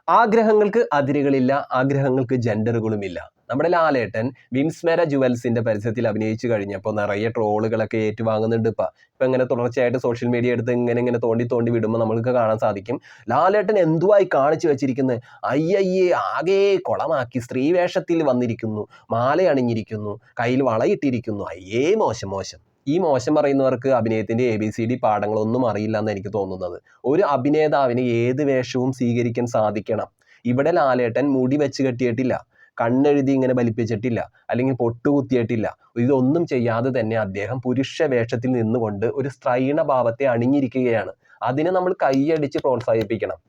ആഗ്രഹങ്ങൾക്ക് അതിരുകളില്ല, ആഗ്രഹങ്ങൾക്ക് ജെൻഡറുകളുമില്ല. നമ്മുടെ ലാലേട്ടൻ വിൻസ്മേര ജുവൽസിന്റെ പരസ്യത്തിൽ അഭിനയിച്ചു കഴിഞ്ഞപ്പോൾ നിറയെ ട്രോളുകളൊക്കെ ഏറ്റുവാങ്ങുന്നുണ്ട്. ഇപ്പൊ ഇങ്ങനെ തുടർച്ചയായിട്ട് സോഷ്യൽ മീഡിയ എടുത്ത് ഇങ്ങനെ തോണ്ടി തോണ്ടി വിടുമ്പോൾ നമ്മൾക്ക് കാണാൻ സാധിക്കും, ലാലേട്ടൻ എന്തുവായി കാണിച്ചു വെച്ചിരിക്കുന്നത്, അയ്യയ്യേ ആകെ കൊളമാക്കി, സ്ത്രീ വേഷത്തിൽ വന്നിരിക്കുന്നു, മാല അണിഞ്ഞിരിക്കുന്നു, കയ്യിൽ വളയിട്ടിരിക്കുന്നു, അയ്യേ മോശം മോശം. ഈ മോശം പറയുന്നവർക്ക് അഭിനയത്തിന്റെ ABCD പാഠങ്ങളൊന്നും അറിയില്ല എന്ന് എനിക്ക് തോന്നുന്നത്. ഒരു അഭിനേതാവിന് ഏത് വേഷവും സ്വീകരിക്കാൻ സാധിക്കണം. ഇവിടെ ലാലേട്ടൻ മുടി വെച്ച് കെട്ടിയിട്ടില്ല, കണ്ണെഴുതി ഇങ്ങനെ ബലിപ്പിച്ചിട്ടില്ല, അല്ലെങ്കിൽ പൊട്ടുകുത്തിയിട്ടില്ല. ഇതൊന്നും ചെയ്യാതെ തന്നെ അദ്ദേഹം പുരുഷ വേഷത്തിൽ നിന്നുകൊണ്ട് ഒരു സ്ത്രൈണ ഭാവത്തെ അണിഞ്ഞിരിക്കുകയാണ്. അതിനെ നമ്മൾ കൈയടിച്ച് പ്രോത്സാഹിപ്പിക്കണം.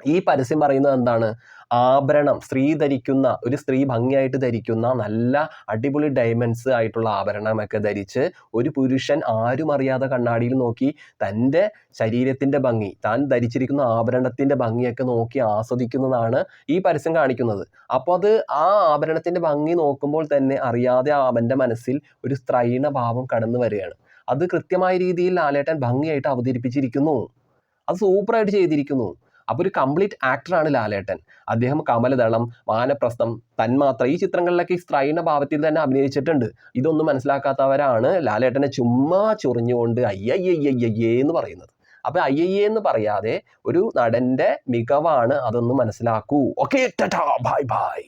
ഈ പരസ്യം പറയുന്നത് എന്താണ്? ആഭരണം, ഒരു സ്ത്രീ ഭംഗിയായിട്ട് ധരിക്കുന്ന നല്ല അടിപൊളി ഡയമണ്ട്സ് ആയിട്ടുള്ള ആഭരണമൊക്കെ ധരിച്ച് ഒരു പുരുഷൻ ആരും അറിയാതെ കണ്ണാടിയിൽ നോക്കി തൻ്റെ ശരീരത്തിൻ്റെ ഭംഗി, താൻ ധരിച്ചിരിക്കുന്ന ആഭരണത്തിൻ്റെ ഭംഗിയൊക്കെ നോക്കി ആസ്വദിക്കുന്നതാണ് ഈ പരസ്യം കാണിക്കുന്നത്. അപ്പോൾ അത് ആ ആഭരണത്തിൻ്റെ ഭംഗി നോക്കുമ്പോൾ തന്നെ അറിയാതെ അവൻ്റെ മനസ്സിൽ ഒരു സ്ത്രൈണ ഭാവം കടന്നു വരികയാണ്. അത് കൃത്യമായ രീതിയിൽ ലാലേട്ടൻ ഭംഗിയായിട്ട് അവതരിപ്പിച്ചിരിക്കുന്നു. അത് സൂപ്പറായിട്ട് ചെയ്തിരിക്കുന്നു. അപ്പോൾ ഒരു കംപ്ലീറ്റ് ആക്ടറാണ് ലാലേട്ടൻ. അദ്ദേഹം കമലദളം, വാനപ്രസ്ഥം, തന്മാത്ര ഈ ചിത്രങ്ങളിലൊക്കെ ഈ സ്ത്രൈണ ഭാവത്തിൽ തന്നെ അഭിനയിച്ചിട്ടുണ്ട്. ഇതൊന്നും മനസ്സിലാക്കാത്തവരാണ് ലാലേട്ടനെ ചുമ്മാ ചൊറിഞ്ഞുകൊണ്ട് അയ്യയ്യയ്യയ്യേ എന്ന് പറയുന്നത്. അപ്പൊ അയ്യയ്യേ എന്ന് പറയാതെ ഒരു നടന്റെ മികവാണ്, അതൊന്ന് മനസ്സിലാക്കൂ. Okay, tata, bye by.